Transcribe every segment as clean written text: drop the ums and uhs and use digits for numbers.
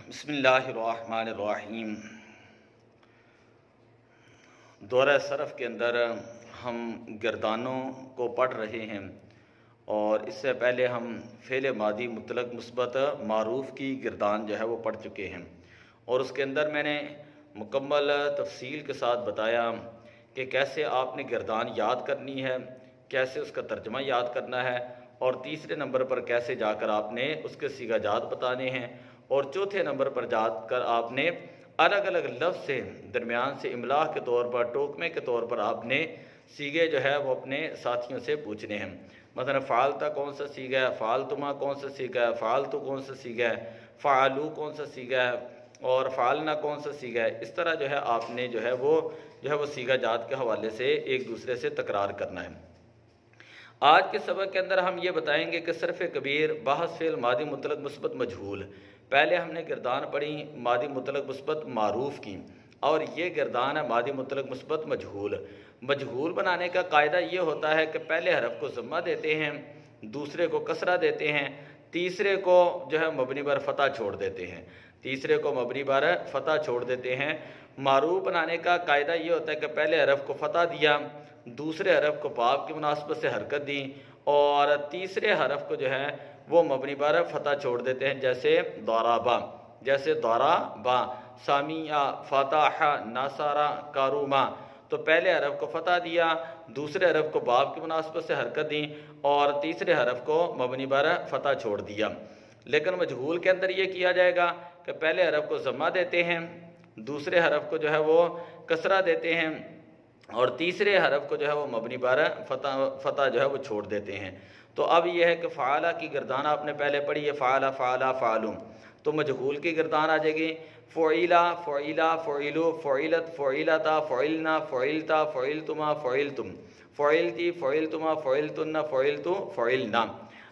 بسم اللہ الرحمن الرحیم۔ دورہ صرف کے اندر ہم گردانوں کو پڑھ رہے ہیں، اور اس سے پہلے ہم فعل ماضی مطلق مثبت معروف کی گردان جو ہے وہ پڑھ چکے ہیں، اور اس کے اندر میں نے مکمل تفصیل کے ساتھ بتایا کہ کیسے آپ نے گردان یاد کرنی ہے، کیسے اس کا ترجمہ یاد کرنا ہے، اور تیسرے نمبر پر کیسے جا کر آپ نے اس کے صیغہ جات بتانے ہیں، اور چوتھے نمبر پر جا کر آپ نے الگ الگ لفظ سے درمیان سے املا کے طور پر، ٹوکمے کے طور پر آپ نے صیغے جو ہے وہ اپنے ساتھیوں سے پوچھنے ہیں۔ مثلا فعلتا کون سا صیغہ ہے، فعلتما کون سا صیغہ ہے، فعلتو کون سا صیغہ ہے، فعلو کون سا صیغہ ہے، اور فعلنا کون سا صیغہ ہے۔ اس طرح جو ہے آپ نے جو ہے وہ صیغہ جات کے حوالے سے ایک دوسرے سے تکرار کرنا ہے۔ آج کے سبق کے اندر ہم یہ بتائیں گے کہ صرف کبیر بحث فعل ماضی مطلق مثبت مجہول۔ پہلے ہم نے گردان پڑھی ماضی مطلق مثبت معروف کی، اور یہ گردان ہے ماضی مطلق مثبت مجہول۔ مجہول بنانے کا قاعدہ یہ ہوتا ہے کہ پہلے حرف کو ضمہ دیتے ہیں، دوسرے کو کسرہ دیتے ہیں، تیسرے کو جو ہے مبنی بر فتح چھوڑ دیتے ہیں، تیسرے کو مبنی بر فتح چھوڑ دیتے ہیں۔ معروف بنانے کا قاعدہ یہ ہوتا ہے کہ پہلے حرف کو فتح دیا، دوسرے حرف کو باب کی مناسبت سے حرکت دی، اور تیسرے حرف کو جو ہے وہ مبنی بر فتح چھوڑ دیتے ہیں، جیسے ضربا، جیسے ضربا، سامع، فتح، نصر، کروما۔ تو پہلے حرف کو فتح دیا، دوسرے حرف کو باب کی مناسبت سے حرکت دی، اور تیسرے حرف کو مبنی بر فتح چھوڑ دیا۔ لیکن مجہول کے اندر یہ کیا جائے گا کہ پہلے حرف کو ضمہ دیتے ہیں، دوسرے حرف کو جو ہے وہ کسرہ دیتے ہیں، اور تیسرے حرف کو جو ہے وہ مبنی بر فتح جو ہے وہ چھوڑ دیتے ہیں۔ تو اب یہ ہے کہ فعلہ کی گردان آپ نے پہلے پڑھی ہے، فعلہ، فعلہ، فعلم۔ تو مجہول کی گردان آ جائے گی فعیلا، فعیلا، فعیلو، فعیلت، فعیلتا، فعلنا، فعلتا، فعلتما، فعلتم، فعلتی، فعلتما، فعلتن، فعلتو، فعلنا۔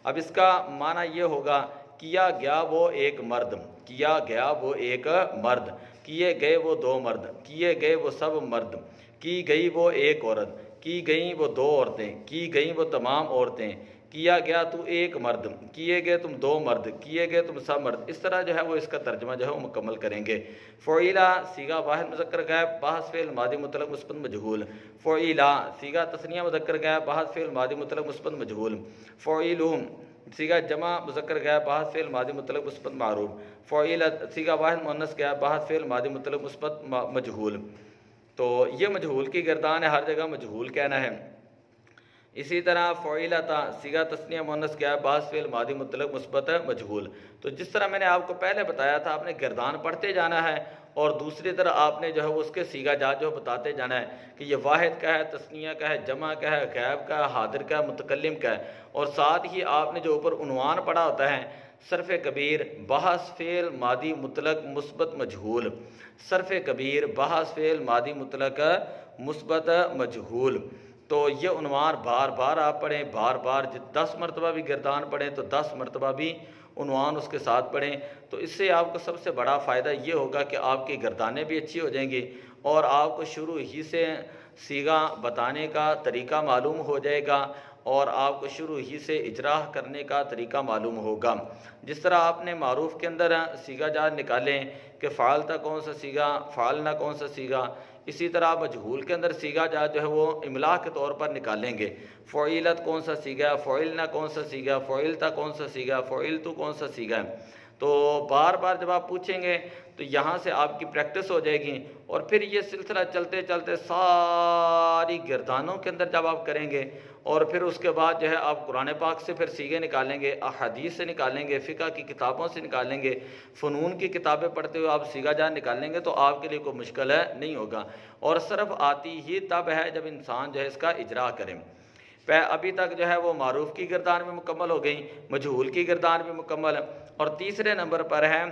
اب اس کا معنی یہ ہوگا کیا گیا وہ ایک مرد، کیا گیا وہ ایک مرد، کیے گئے وہ دو مرد، کیے گئے وہ سب مرد، کی گئی وہ ایک عورت، کی گئیں وہ دو عورتیں، کی گئیں وہ تمام عورتیں، کیا گیا تو ایک مرد، کیے گئے تم دو مرد، کیے گئے تم سب مرد۔ اس طرح جو ہے وہ اس کا ترجمہ جو ہے وہ مکمل کریں گے۔ فعیلا صیغہ واحد مذکر غائب بحث فعل ماضی مطلق مثبت مجہول۔ فعیلا صیغہ تثنیہ مذکر غائب بحث فعل ماضی مطلق مثبت مجہول۔ فعیلون صیغہ جمع مذکر غائب بحث فعل ماضی مطلق مثبت معروف۔ فعیلت صیغہ واحد مؤنث غائب بحث فعل ماضی مطلق مثبت مجہول۔ تو یہ مجہول کی گردان ہے، ہر جگہ مجہول کہنا ہے۔ اسی طرح فعیلتا صیغہ تثنیہ مؤنث غائب بحث فعل ماضی مطلق مثبت مجہول۔ تو جس طرح میں نے آپ کو پہلے بتایا تھا، آپ نے گردان پڑھتے جانا ہے، اور دوسری طرح آپ نے جو ہے اس کے صیغہ جات جو بتاتے جانا ہے کہ یہ واحد کا ہے، تثنیہ کا ہے، جمع کا ہے، غائب کا ہے، حاضر کا ہے، متکلم کا ہے۔ اور ساتھ ہی آپ نے جو اوپر عنوان پڑھا ہوتا ہے صرف کبیر بحث فعل ماضی مطلق مثبت مجہول، صرف کبیر بحث فعل ماضی مطلق مثبت مجہول۔ تو یہ عنوان بار بار آپ پڑھیں، بار بار 10 مرتبہ بھی گردان پڑھیں تو 10 مرتبہ بھی عنوان اس کے ساتھ پڑھیں۔ تو اس سے آپ کو سب سے بڑا فائدہ یہ ہوگا کہ آپ کی گردانیں بھی اچھی ہو جائیں گی، اور آپ کو شروع ہی سے صیغہ بتانے کا طریقہ معلوم ہو جائے گا، اور آپ کو شروع ہی سے اجرا کرنے کا طریقہ معلوم ہوگا۔ جس طرح آپ نے معروف کے اندر صیغہ جات نکالیں کہ فعلتا کون سا صیغہ، فعلنا کون سا صیغہ، اسی طرح مجہول کے اندر صیغہ جات جو ہے وہ املا کے طور پر نکالیں گے۔ فعیلت کون سا صیغہ، فعلنا کون سا صیغہ، فعلتا کون سا صیغہ، فعلتو کون سا صیغہ ہے۔ تو بار بار جب آپ پوچھیں گے تو یہاں سے آپ کی پریکٹس ہو جائے گی، اور پھر یہ سلسلہ چلتے چلتے ساری گردانوں کے اندر جب آپ کریں گے، اور پھر اس کے بعد جو ہے آپ قرآن پاک سے پھر صیغے نکالیں گے، احادیث سے نکالیں گے، فقہ کی کتابوں سے نکالیں گے، فنون کی کتابیں پڑھتے ہوئے آپ صیغہ جات نکالیں گے، تو آپ کے لیے کوئی مشکل نہیں ہوگا۔ اور صرف آتی ہی تب ہے جب انسان جو ہے اس کا اجرا کرے۔ ابھی تک جو ہے وہ معروف کی گردان بھی مکمل ہو گئی، مجہول کی گردان بھی مکمل ہے، اور تیسرے نمبر پر ہے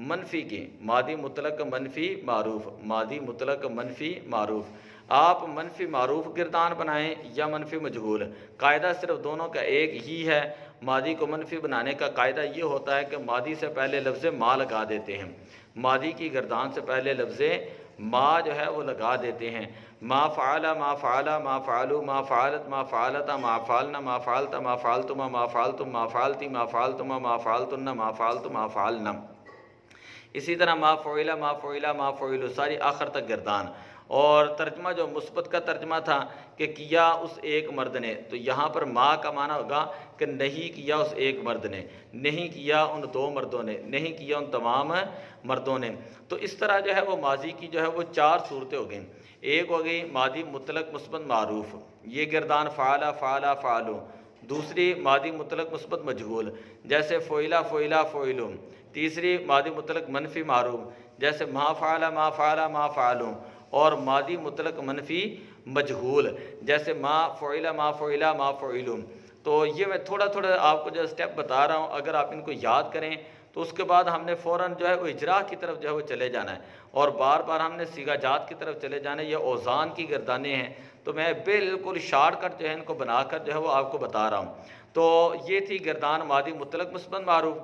منفی کی، ماضی مطلق منفی معروف، ماضی مطلق منفی معروف۔ آپ منفی معروف گردان بنائیں یا منفی مجہول، قاعدہ صرف دونوں کا ایک ہی ہے۔ ماضی کو منفی بنانے کا قاعدہ یہ ہوتا ہے کہ ماضی سے پہلے لفظ ما لگا دیتے ہیں، ماضی کی گردان سے پہلے لفظ ما جو ہے وہ لگا دیتے ہیں۔ ما فعل، ما فعل، ما فعلوا، ما فعلت، ما فعلتا، ما فعلنا، ما فعلتا، ما فعلتما، ما فعلتم، ما فعلتی، ما فعلتما، ما فعلتن، ما فعلتم، ما فعلنا۔ اسی طرح ما فعلا ما فعلا ما فعلوا، ساری آخر تک گردان۔ اور ترجمہ جو مثبت کا ترجمہ تھا کہ کیا اس ایک مرد نے، تو یہاں پر ما کا معنی ہوگا کہ نہیں کیا اس ایک مرد نے، نہیں کیا ان دو مردوں نے، نہیں کیا ان تمام مردوں نے۔ تو اس طرح جو ہے وہ ماضی کی جو ہے وہ چار صورتیں ہو گئیں۔ ایک ہو گئی ماضی مطلق مثبت معروف، یہ گردان فعلا فعلا فعلو۔ دوسری ماضی مطلق مثبت مجہول، جیسے فعلا فعلا فعلو۔ تیسری ماضی مطلق منفی معروف، جیسے ما فعلا ما فعلا ما فعلو۔ اور ماضی مطلق منفی مجہول، جیسے ما فعلا ما فعلا ما فعلو۔ تو یہ میں تھوڑا تھوڑا آپ کو جو اسٹیپ بتا رہا ہوں، اگر آپ ان کو یاد کریں تو اس کے بعد ہم نے فوراً جو ہے وہ اجرا کی طرف جو ہے وہ چلے جانا ہے، اور بار بار ہم نے صیغہ جات کی طرف چلے جانا ہے۔ یہ اوزان کی گردانیں ہیں، تو میں بالکل شارٹ کٹ جو ہے ان کو بنا کر جو ہے وہ آپ کو بتا رہا ہوں۔ تو یہ تھی گردان ماضی مطلق مثبت معروف۔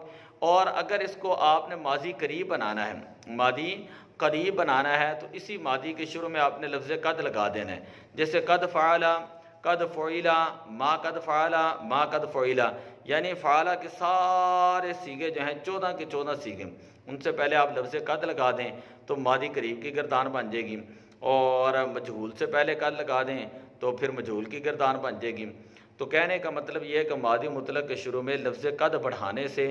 اور اگر اس کو آپ نے ماضی قریب بنانا ہے، ماضی قریب بنانا ہے، تو اسی ماضی کے شروع میں آپ نے لفظ قد لگا دینا ہے، جیسے قد فعلا قد فعلا ما قد فعلا ما قد فعلا، یعنی فعلا کے سارے صیغے جو ہیں 14 کے 14 صیغے، ان سے پہلے آپ لفظ قد لگا دیں تو ماضی قریب کی گردان بن جائے گی، اور مجہول سے پہلے قد لگا دیں تو پھر مجہول کی گردان بن جائے گی۔ تو کہنے کا مطلب یہ ہے کہ ماضی مطلق کے شروع میں لفظ قد بڑھانے سے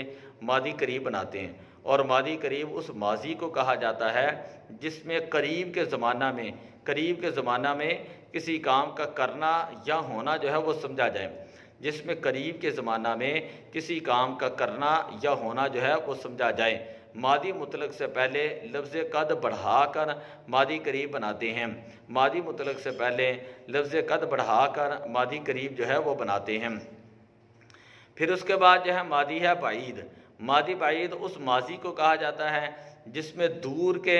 ماضی قریب بناتے ہیں، اور ماضی قریب اس ماضی کو کہا جاتا ہے جس میں قریب کے زمانہ میں کسی کام کا کرنا یا ہونا جو ہے وہ سمجھا جائے، جس میں قریب کے زمانہ میں کسی کام کا کرنا یا ہونا جو ہے وہ سمجھا جائے۔ ماضی مطلق سے پہلے لفظ قد بڑھا کر ماضی قریب بناتے ہیں، ماضی مطلق سے پہلے لفظ قد بڑھا کر ماضی قریب جو ہے وہ بناتے ہیں۔ پھر اس کے بعد جو ہے ماضی ہے بعید۔ ماضی بعید اس ماضی کو کہا جاتا ہے جس میں دور کے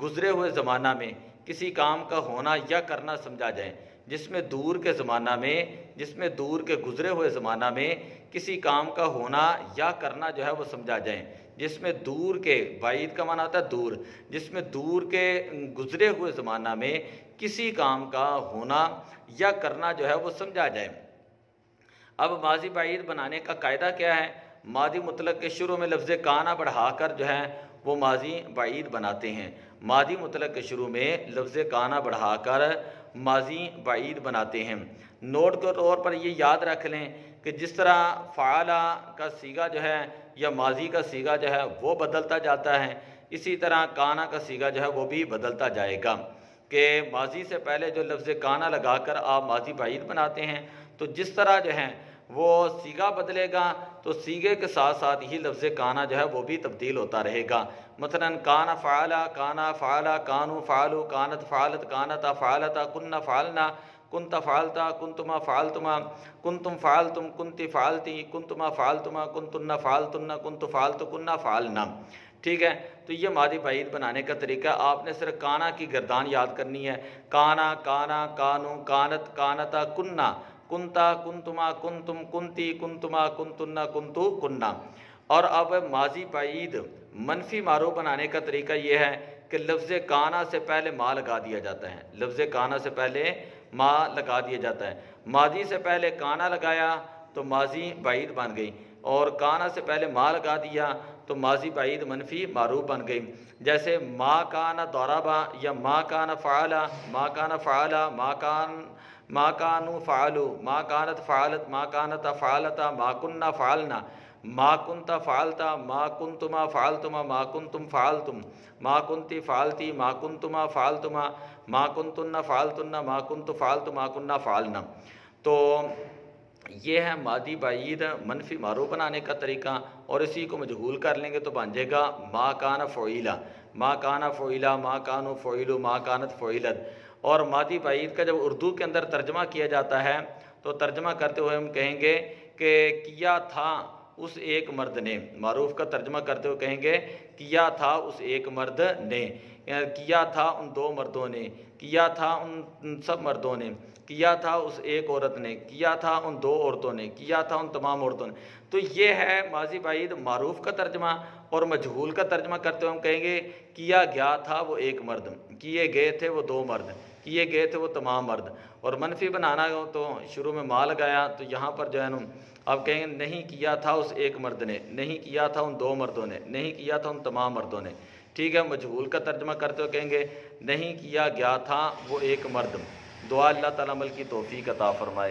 گزرے ہوئے زمانہ میں کسی کام کا ہونا یا کرنا سمجھا جائے، جس میں دور کے گزرے ہوئے زمانہ میں کسی کام کا ہونا یا کرنا جو ہے وہ سمجھا جائے، جس میں دور کے، بعید کا معنی ہوتا ہے دور، جس میں دور کے گزرے ہوئے زمانہ میں کسی کام کا ہونا یا کرنا جو ہے وہ سمجھا جائے۔ اب ماضی بعید بنانے کا قاعدہ کیا ہے؟ ماضی مطلق کے شروع میں لفظ کانا بڑھا کر جو ہے وہ ماضی بعید بناتے ہیں، ماضی مطلق کے شروع میں لفظ کانا بڑھا کر ماضی بعید بناتے ہیں۔ نوٹ کے طور پر یہ یاد رکھ لیں کہ جس طرح فعلا کا صیغہ جو ہے یا ماضی کا صیغہ جو ہے وہ بدلتا جاتا ہے، اسی طرح کانا کا صیغہ جو ہے وہ بھی بدلتا جائے گا، کہ ماضی سے پہلے جو لفظ کانا لگا کر آپ ماضی بعید بناتے ہیں، تو جس طرح جو ہے وہ صیغہ بدلے گا تو صیغے کے ساتھ ساتھ ہی لفظ کانا جو ہے وہ بھی تبدیل ہوتا رہے گا۔ مثلا کانا فعلا کانا فعلا کانو فعلو کانت فعلت کانتا فعلتا کننا فعلنا کنت فعلتا کنتما فعلتما کنتم فعلتم کنتی فعلتی کنتما فعلتما کنتن فعلتن کنت فعلت کننا فعلنا۔ ٹھیک ہے، تو یہ ماضی بعید بنانے کا طریقہ، آپ نے صرف کانا کی گردان یاد کرنی ہے، کانا کانا کانو کانت کانتا کننا کنتا کنتما کنتم کنتی کنتما کنتن کنتو کننا۔ اور اب ماضی بعید منفی معروف بنانے کا طریقہ یہ ہے کہ لفظ کانا سے پہلے ما لگا دیا جاتا ہے، لفظ کانا سے پہلے ما لگا دیا جاتا ہے۔ ماضی سے پہلے کانا لگایا تو ماضی بعید بن گئی، اور کانا سے پہلے ما لگا دیا تو ماضی بعید منفی معروف بن گئی، جیسے ما کانا ضربا یا ما کانا فعلا ما کانا فعلا ما کانو فعلو ما کانت فعلت ما کانت فعلتا ما کننا فعلنا ما کنت فعلتا ما کنتما فعلتما ما کنتم فعلتم ما کنتی فعلتی ما کنتما فعلتما ما کنتن فعلتن ما کنت فعلت ما کننا فعلنا۔ تو یہ ہے ماضی بعید منفی معروف بنانے کا طریقہ، اور اسی کو مجہول کر لیں گے تو بن جائے گا ما کان فعیلا ما کان فعیلا ما کانو فعیلو ما کانت فعیلت۔ اور ماضی بعید کا جب اردو کے اندر ترجمہ کیا جاتا ہے تو ترجمہ کرتے ہوئے ہم کہیں گے کہ کیا تھا اس ایک مرد نے، معروف کا ترجمہ کرتے ہوئے کہیں گے کیا تھا اس ایک مرد نے، کیا تھا ان دو مردوں نے، کیا تھا ان سب مردوں نے، کیا تھا اس ایک عورت نے، کیا تھا ان دو عورتوں نے، کیا تھا ان تمام عورتوں نے۔ تو یہ ہے ماضی بعید معروف کا ترجمہ۔ اور مجہول کا ترجمہ کرتے ہوئے ہم کہیں گے کیا گیا تھا وہ ایک مرد، کیے گئے تھے وہ دو مرد، کیے گئے تھے وہ تمام مرد۔ اور منفی بنانا ہو تو شروع میں ما لگایا تو یہاں پر جو ہے نا آپ کہیں گے نہیں کیا تھا اس ایک مرد نے، نہیں کیا تھا ان دو مردوں نے، نہیں کیا تھا ان تمام مردوں نے. ٹھیک ہے، مجہول کا ترجمہ کرتے ہو کہیں گے نہیں کیا گیا تھا وہ ایک مرد. دعا اللہ تعالیٰ عمل کی توفیق عطا فرمائے.